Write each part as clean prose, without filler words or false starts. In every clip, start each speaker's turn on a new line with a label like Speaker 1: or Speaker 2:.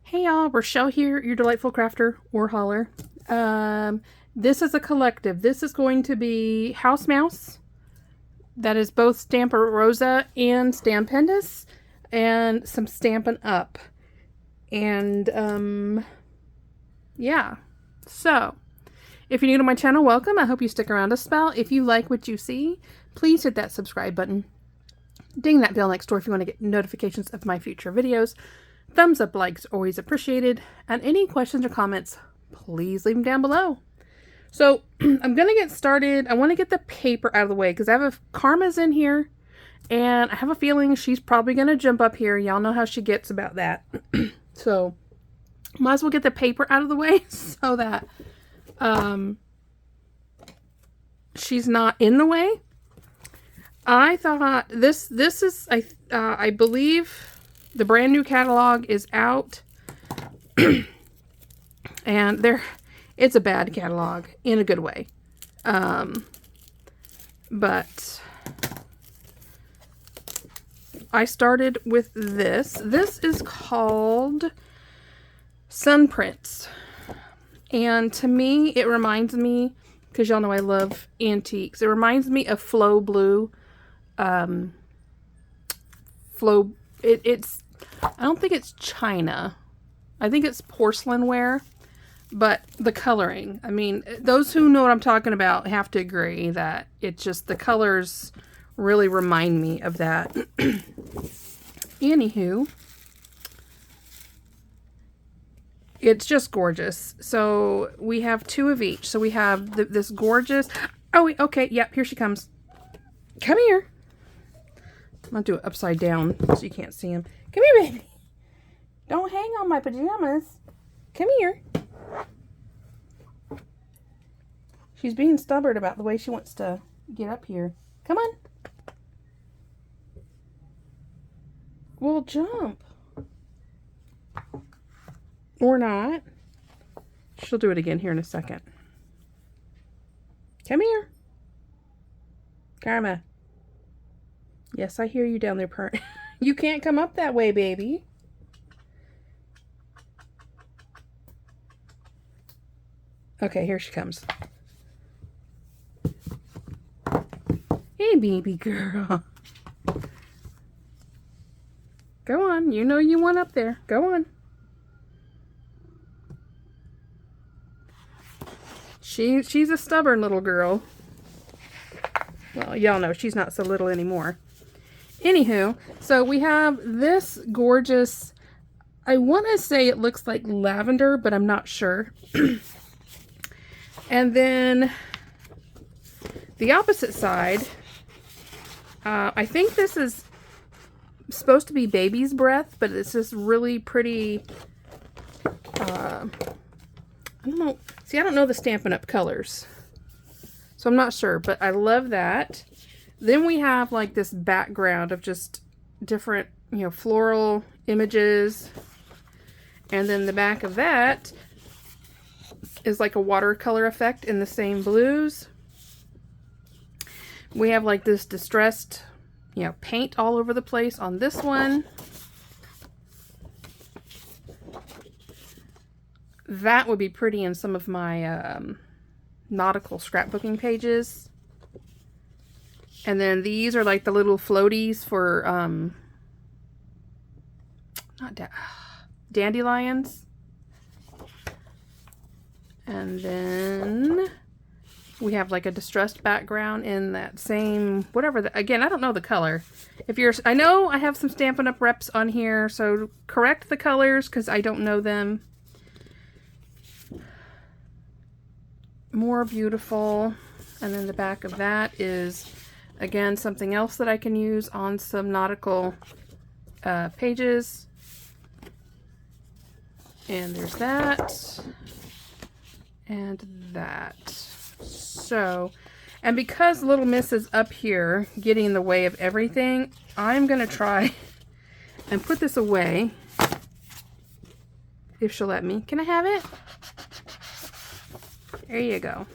Speaker 1: Hey y'all, Rochelle here, your delightful crafter or hauler. This is a collective. This is going to be House Mouse. That is both Stampin' Rosa and Stampendous, and some Stampin' Up. And yeah. So, if you're new to my channel, welcome. I hope you stick around a spell. If you like what you see, please hit that subscribe button. Ding that bell next door if you want to get notifications of my future videos. Thumbs up, likes, always appreciated. And any questions or comments, please leave them down below. So I'm going to get started. I want to get the paper out of the way because I have Karma's in here. And I have a feeling she's probably going to jump up here. Y'all know how she gets about that. So might as well get the paper out of the way so that she's not in the way. I thought this is, I believe the brand new catalog is out. And it's a bad catalog in a good way. But I started with this. This is called Sun Prints. And to me, it reminds me, because y'all know I love antiques, it reminds me of Flow Blue. It's I don't think it's China. I think it's porcelain ware, but the coloring, I mean, those who know what I'm talking about have to agree that it's just the colors really remind me of that. Anywho, it's just gorgeous. So we have two of each. So we have this gorgeous, oh, okay, yep, here she comes. Come here. I'm going to do it upside down so you can't see him. Come here, baby. Don't hang on my pajamas. Come here. She's being stubborn about the way she wants to get up here. Come on. Well, jump. Or not. She'll do it again here in a second. Come here. Karma. Yes, I hear you down there purring. You can't come up that way, baby. Okay, here she comes. Hey, baby girl. Go on. You know you want up there. Go on. She's a stubborn little girl. Well, y'all know she's not so little anymore. Anywho, so we have this gorgeous, I want to say it looks like lavender, but I'm not sure. And then the opposite side, I think this is supposed to be baby's breath, but it's this really pretty, I don't know. See, I don't know the Stampin' Up colors, so I'm not sure, but I love that. Then we have like this background of just different, floral images. And then the back of that is like a watercolor effect in the same blues. We have like this distressed, paint all over the place on this one. That would be pretty in some of my nautical scrapbooking pages. And then these are like the little floaties for dandelions. And then we have like a distressed background in that same whatever. Again, I don't know the color. I know I have some Stampin' Up reps on here, so correct the colors because I don't know them. More beautiful. And then the back of that is, again, something else that I can use on some nautical pages. And there's that. And that. So, and because Little Miss is up here getting in the way of everything, I'm going to try and put this away. If she'll let me. Can I have it? There you go.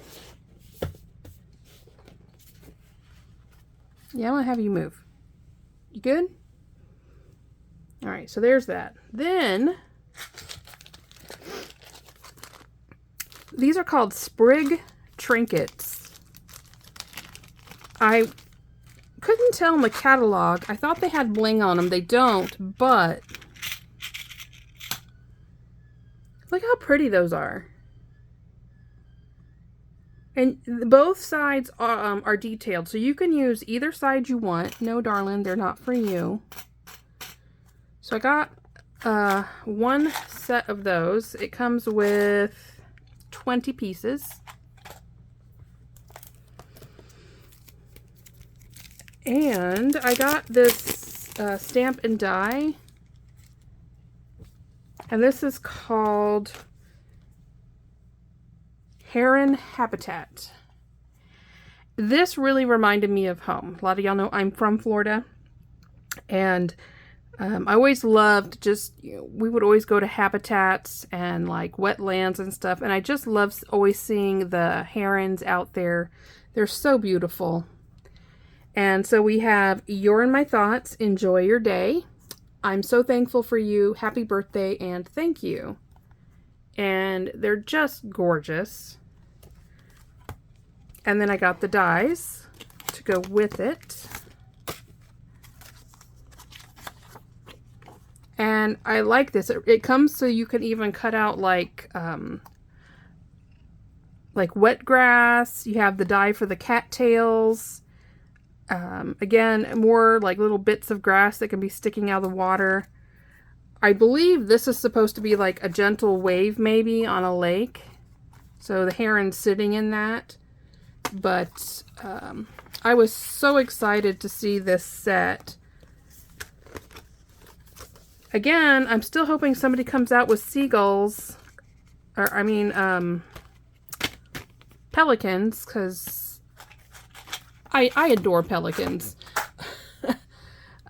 Speaker 1: Yeah, I'm going to have you move. You good? Alright, so there's that. Then These are called Sprig Trinkets. I couldn't tell in the catalog. I thought they had bling on them. They don't, but look how pretty those are. And both sides are detailed, so you can use either side you want. No, darling, they're not for you. So I got one set of those. It comes with 20 pieces. And I got this stamp and die. And this is called Heron Habitat. This really reminded me of home. A lot of y'all know I'm from Florida. And I always loved we would always go to habitats and like wetlands and stuff. And I just love always seeing the herons out there. They're so beautiful. And so we have You're in My Thoughts, Enjoy Your Day. I'm so thankful for you. Happy birthday and thank you. And they're just gorgeous. And then I got the dies to go with it. And I like this. It comes so you can even cut out like wet grass. You have the die for the cattails. Again, more like little bits of grass that can be sticking out of the water. I believe this is supposed to be like a gentle wave maybe on a lake. So the heron's sitting in that. But I was so excited to see this set. Again, I'm still hoping somebody comes out with seagulls. Or, I mean, pelicans, because I adore pelicans.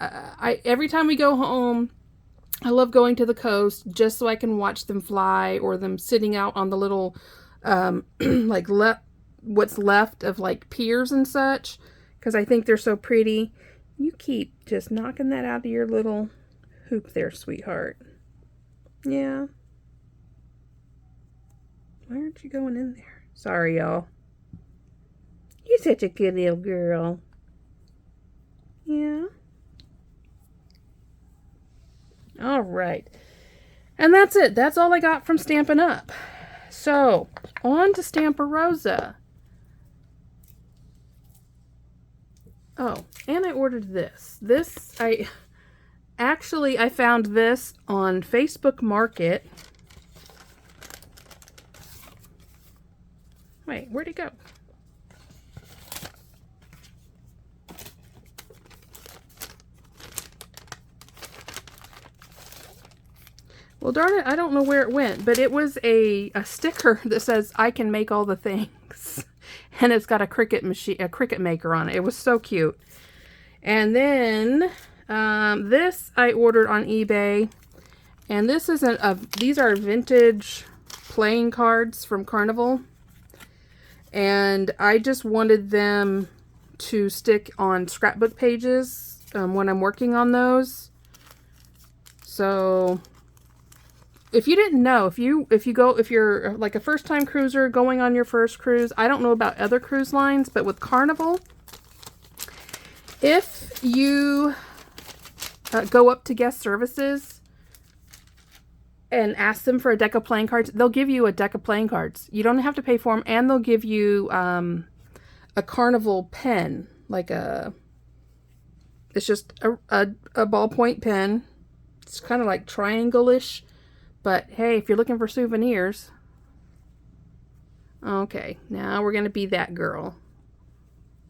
Speaker 1: Every time we go home, I love going to the coast just so I can watch them fly or them sitting out on the little, what's left of like piers and such, because I think they're so pretty. You keep just knocking that out of your little hoop there, sweetheart. Yeah. Why aren't you going in there? Sorry, y'all. You're such a good little girl. Yeah. All right. And that's it. That's all I got from Stampin' Up. So, on to Stamperosa. Oh, and I ordered this. I found this on Facebook Market. Wait, where'd it go? Well, darn it, I don't know where it went, but it was a sticker that says, I can make all the things. And it's got a Cricut maker on it. It was so cute. And then this I ordered on eBay. And this is these are vintage playing cards from Carnival. And I just wanted them to stick on scrapbook pages when I'm working on those. So if you didn't know, if you're like a first-time cruiser going on your first cruise, I don't know about other cruise lines, but with Carnival, if you go up to guest services and ask them for a deck of playing cards, they'll give you a deck of playing cards. You don't have to pay for them, and they'll give you a Carnival pen, it's just a ballpoint pen. It's kind of like triangle-ish. But hey, if you're looking for souvenirs. Okay, now we're going to be that girl.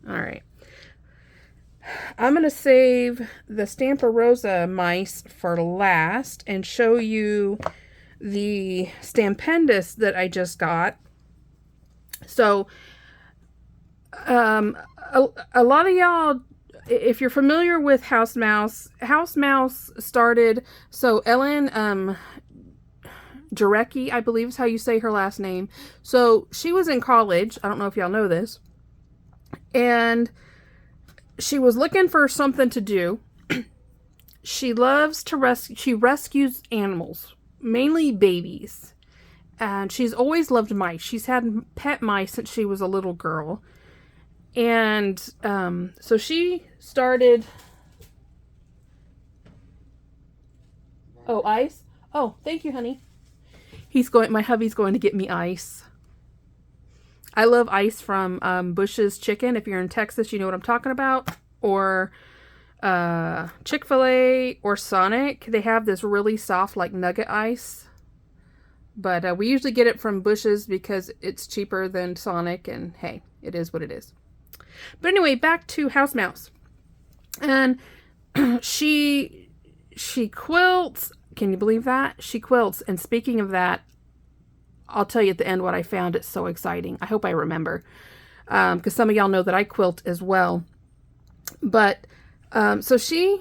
Speaker 1: Alright. I'm going to save the Stamperosa mice for last and show you the Stampendous that I just got. So, a lot of y'all, if you're familiar with House Mouse started, so Ellen, Jarecki, I believe is how you say her last name. So she was in college. I don't know if y'all know this. And she was looking for something to do. She loves to she rescues animals, mainly babies. And she's always loved mice. She's had pet mice since she was a little girl. And so she started... Oh, ice? Oh, thank you, honey. My hubby's going to get me ice. I love ice from Bush's Chicken. If you're in Texas, you know what I'm talking about. Or Chick-fil-A or Sonic. They have this really soft, like, nugget ice. But we usually get it from Bush's because it's cheaper than Sonic. And hey, it is what it is. But anyway, back to House Mouse. And she quilts. Can you believe that? She quilts. And speaking of that, I'll tell you at the end what I found. It's so exciting. I hope I remember. Because some of y'all know that I quilt as well. But, so she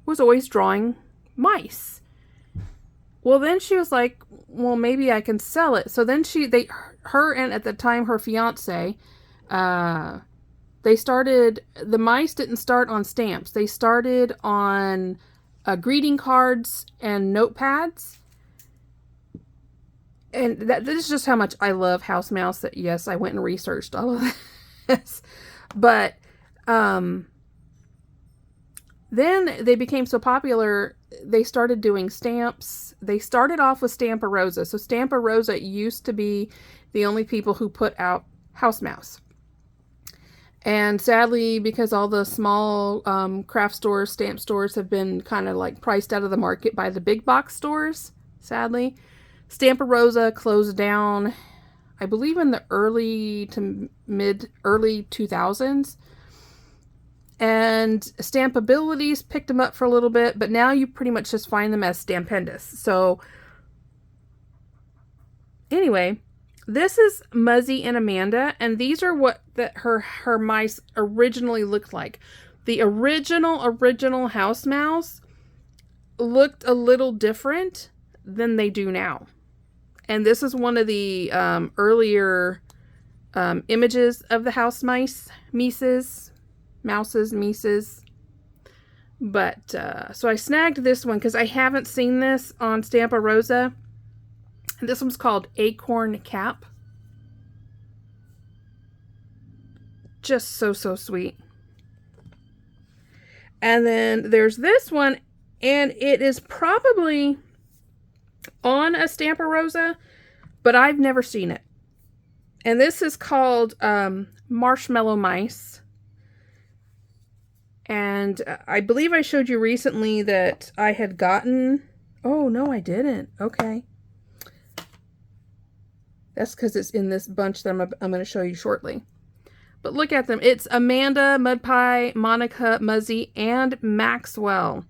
Speaker 1: was always drawing mice. Well, then she was like, well, maybe I can sell it. So then her and at the time her fiance, they started, the mice didn't start on stamps. They started on greeting cards and notepads. And this is just how much I love House Mouse. That yes, I went and researched all of this. But then they became so popular, they started doing stamps. They started off with Stampa Rosa. So Stampa Rosa used to be the only people who put out House Mouse. And sadly, because all the small craft stores, stamp stores have been kind of like priced out of the market by the big box stores, sadly, Stampa Rosa closed down, I believe in the early 2000s. And Stampabilities picked them up for a little bit, but now you pretty much just find them as Stampendous. So anyway, this is Muzzy and Amanda, and these are what her mice originally looked like. The original House Mouse looked a little different than they do now. And this is one of the earlier images of the house mices. But, so I snagged this one because I haven't seen this on Stampa Rosa. This one's called Acorn Cap. Just so sweet. And then there's this one, and it is probably on a Stampa Rosa, but I've never seen it. And this is called Marshmallow Mice. And I believe I showed you recently that I had gotten... Oh, no, I didn't. Okay. That's because it's in this bunch that I'm going to show you shortly. But look at them. It's Amanda, Mud Pie, Monica, Muzzy, and Maxwell.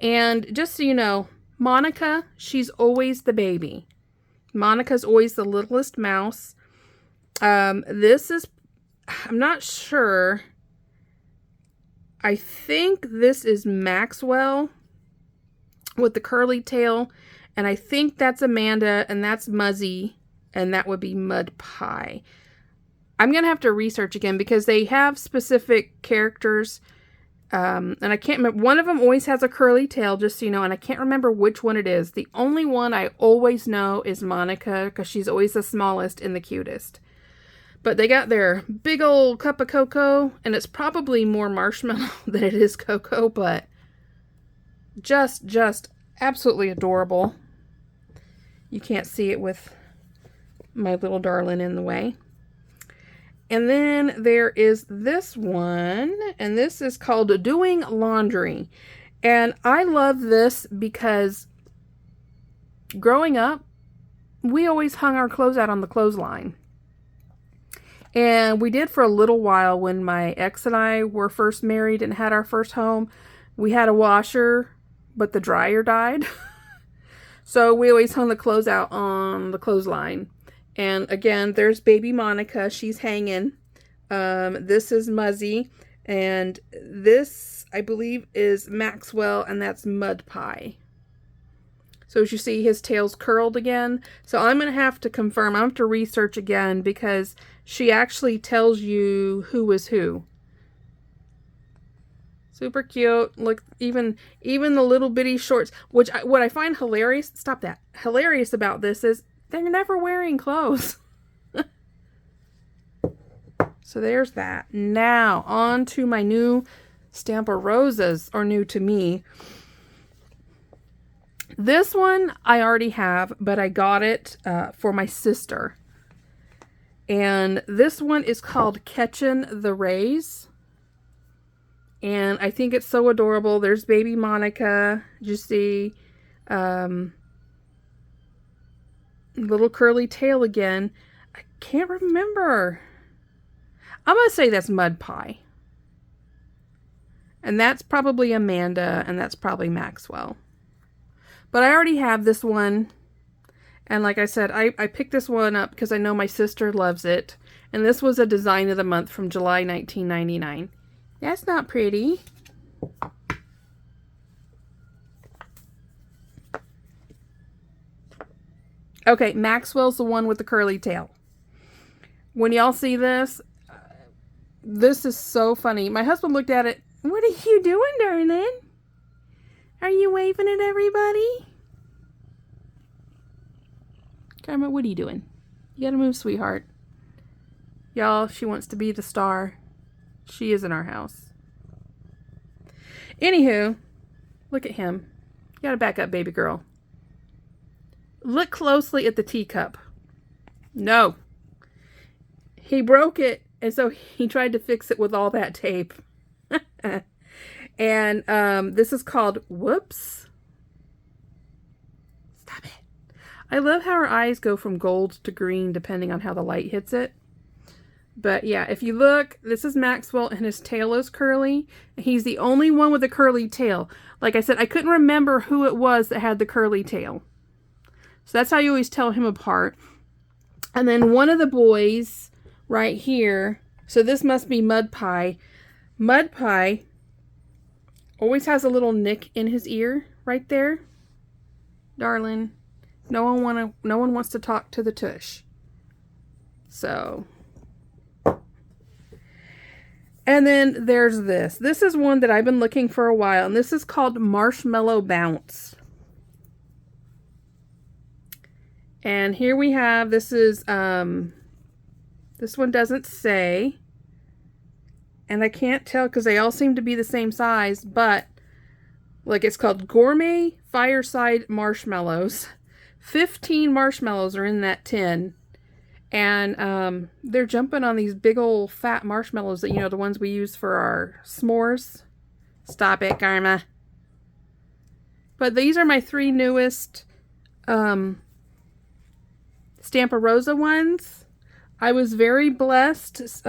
Speaker 1: And just so you know, Monica, she's always the baby. Monica's always the littlest mouse. This is... I'm not sure... I think this is Maxwell with the curly tail, and I think that's Amanda, and that's Muzzy, and that would be Mud Pie. I'm going to have to research again because they have specific characters, and I can't remember. One of them always has a curly tail, just so you know, and I can't remember which one it is. The only one I always know is Monica because she's always the smallest and the cutest. But they got their big old cup of cocoa, and it's probably more marshmallow than it is cocoa, but just absolutely adorable. You can't see it with my little darling in the way. And then there is this one, and this is called Doing Laundry. And I love this because growing up, we always hung our clothes out on the clothesline. And we did for a little while when my ex and I were first married and had our first home. We had a washer, but the dryer died. So we always hung the clothes out on the clothesline. And again, there's baby Monica. She's hanging. This is Muzzy. And this, I believe, is Maxwell, and that's Mud Pie. So as you see, his tail's curled again. So I'm going to have to confirm. I have to research again because she actually tells you who is who. Super cute. Look, even the little bitty shorts, which what I find hilarious. Stop that. Hilarious about this is they're never wearing clothes. So there's that. Now on to my new Stampin' Roses, or new to me. This one I already have, but I got it for my sister. And this one is called Catchin' the Rays. And I think it's so adorable. There's baby Monica. You see little curly tail again. I can't remember. I'm going to say that's Mud Pie. And that's probably Amanda, and that's probably Maxwell. But I already have this one. And like I said, I picked this one up because I know my sister loves it. And this was a design of the month from July 1999. That's not pretty. Okay, Maxwell's the one with the curly tail. When y'all see this, this is so funny. My husband looked at it. What are you doing, darling? Are you waving at everybody? Karma, what are you doing? You gotta move, sweetheart. Y'all, she wants to be the star. She is in our house. Anywho, look at him. You gotta back up, baby girl. Look closely at the teacup. No. He broke it, and so he tried to fix it with all that tape. And this is called Whoops. Stop it. I love how her eyes go from gold to green depending on how the light hits it. But yeah, if you look, this is Maxwell and his tail is curly. He's the only one with a curly tail. Like I said, I couldn't remember who it was that had the curly tail. So that's how you always tell him apart. And then one of the boys right here, so this must be Mud Pie. Mud Pie always has a little nick in his ear right there. Darling, no one wants to talk to the tush. So, and then there's this. This is one that I've been looking for a while, and this is called Marshmallow Bounce. And here we have, this is, this one doesn't say, and I can't tell because they all seem to be the same size, but like it's called Gourmet Fireside Marshmallows. 15 marshmallows are in that tin. And they're jumping on these big old fat marshmallows that, you know, the ones we use for our s'mores. Stop it, Karma. But these are my 3 newest Stampin' Rosa ones. I was very blessed.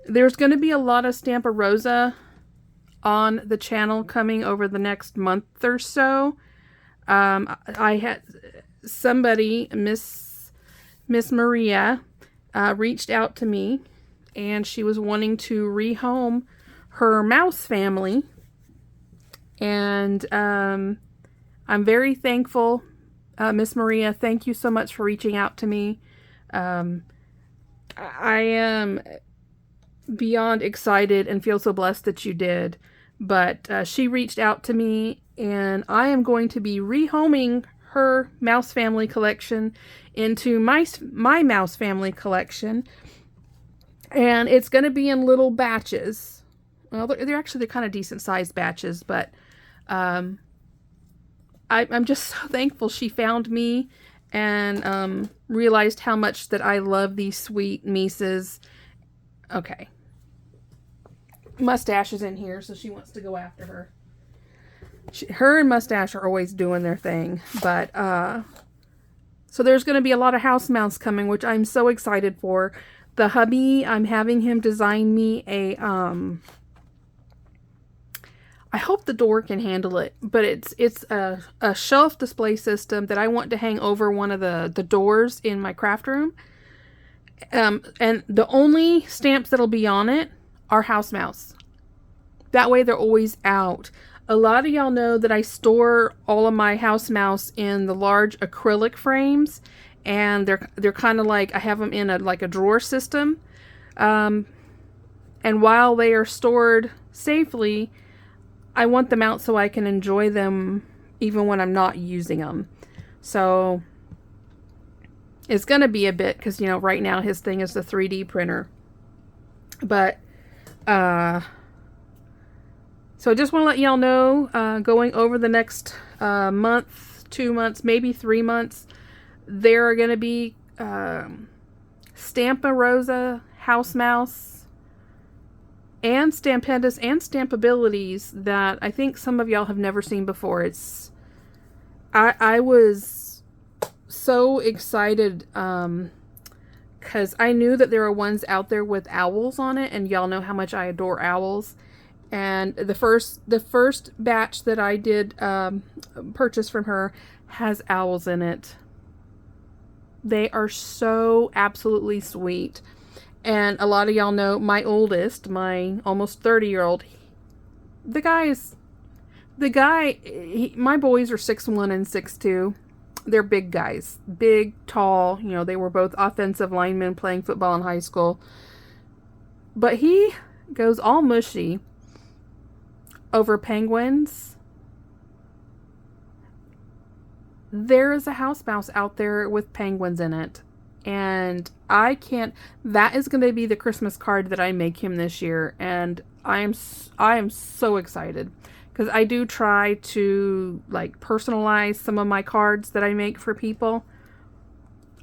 Speaker 1: There's going to be a lot of Stampin' Rosa on the channel coming over the next month or so. I had somebody, Miss Maria, reached out to me, and she was wanting to rehome her mouse family. And I'm very thankful. Miss Maria, thank you so much for reaching out to me. I am beyond excited and feel so blessed that you did. But she reached out to me, and I am going to be rehoming her mouse family collection into my mouse family collection. And it's going to be in little batches. Well, they're kind of decent sized batches, but I'm just so thankful she found me and realized how much that I love these sweet Mises. Okay. Mustache is in here, so she wants to go after her. Her and Mustache are always doing their thing. But, so there's going to be a lot of house mounts coming, which I'm so excited for. The hubby, I'm having him design me a, I hope the door can handle it, but it's a shelf display system that I want to hang over one of the doors in my craft room. And the only stamps that'll be on it are house mouse. That way they're always out. A lot of y'all know that I store all of my house mouse in the large acrylic frames, and they're kind of like, I have them in a drawer system. And while they are stored safely, I want them out so I can enjoy them even when I'm not using them. So it's going to be a bit, because, you know, right now his thing is the 3D printer. But, so I just want to let y'all know, going over the next month, 2 months, maybe 3 months, there are going to be Stampa Rosa, House Mouse, and Stampendas and Stampabilities that I think some of y'all have never seen before. I was so excited because I knew that there are ones out there with owls on it, and y'all know how much I adore owls. And the first batch that I did purchase from her has owls in it. They are so absolutely sweet. And a lot of y'all know my oldest, my almost 30-year-old, my boys are 6'1" and 6'2". They're big guys. Big, tall. You know, they were both offensive linemen playing football in high school. But he goes all mushy over penguins. There is a house mouse out there with penguins in it. And that is going to be the Christmas card that I make him this year. And I am so excited. Because I do try to, like, personalize some of my cards that I make for people.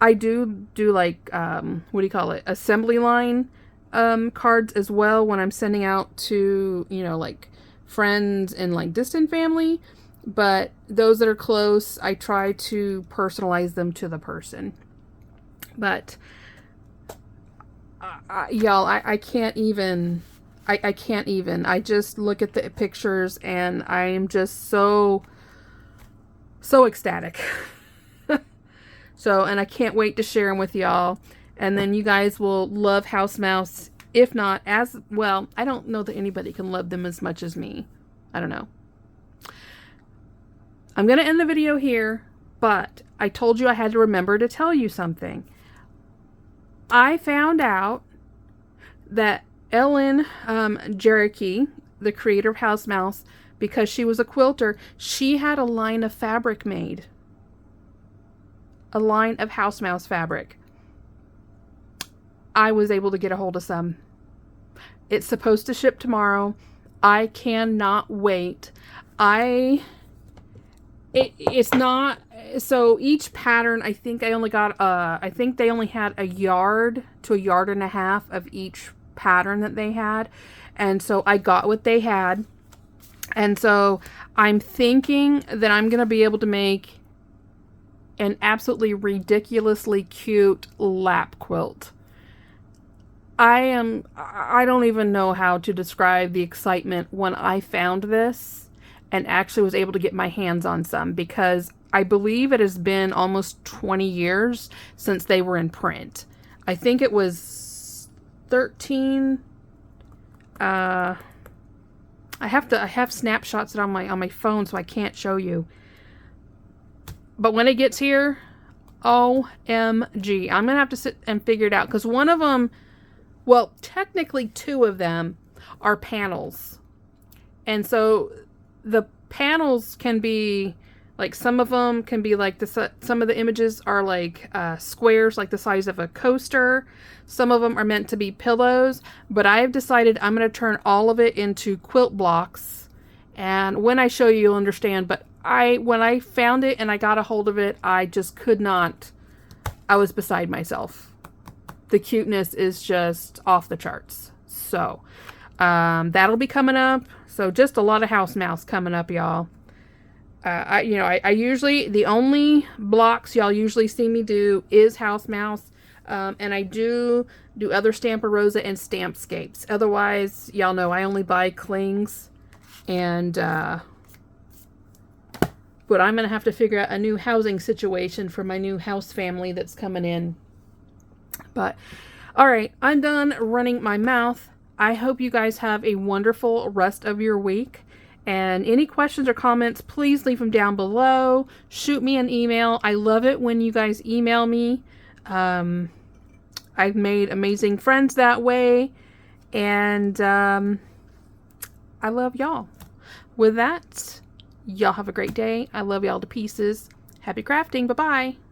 Speaker 1: I do like, what do you call it? Assembly line cards as well when I'm sending out to, you know, like, friends and, like, distant family. But those that are close, I try to personalize them to the person. But, y'all, I can't even... I can't even. I just look at the pictures and I am just so ecstatic. So, and I can't wait to share them with y'all. And then you guys will love House Mouse. If not as well, I don't know that anybody can love them as much as me. I don't know. I'm going to end the video here, but I told you I had to remember to tell you something. I found out that Ellen Jericho, the creator of House Mouse, because she was a quilter, she had a line of fabric made. A line of House Mouse fabric. I was able to get a hold of some. It's supposed to ship tomorrow. I cannot wait. It's not, so each pattern, I think they only had a yard to a yard and a half of each pattern that they had, and so I got what they had, and so I'm thinking that I'm gonna be able to make an absolutely ridiculously cute lap quilt. I don't even know how to describe the excitement when I found this and actually was able to get my hands on some, because I believe it has been almost 20 years since they were in print. I think it was 13. I have snapshots on my phone, so I can't show you. But when it gets here, OMG, I'm gonna have to sit and figure it out, because one of them, well, technically 2 of them are panels, and so the panels can be like, some of them can be like some of the images are like squares, like the size of a coaster. Some of them are meant to be pillows, but I have decided I'm going to turn all of it into quilt blocks. And when I show you, you'll understand. But when I found it and I got a hold of it, I just could not. I was beside myself. The cuteness is just off the charts. So that'll be coming up. So just a lot of House Mouse coming up, y'all. I usually, the only blocks y'all usually see me do is House Mouse. And I do other Stampa Rosa and Stampscapes. Otherwise, y'all know I only buy clings. And, but I'm going to have to figure out a new housing situation for my new house family that's coming in. But, alright, I'm done running my mouth. I hope you guys have a wonderful rest of your week. And any questions or comments, please leave them down below. Shoot me an email. I love it when you guys email me. I've made amazing friends that way. And I love y'all. With that, y'all have a great day. I love y'all to pieces. Happy crafting. Bye-bye.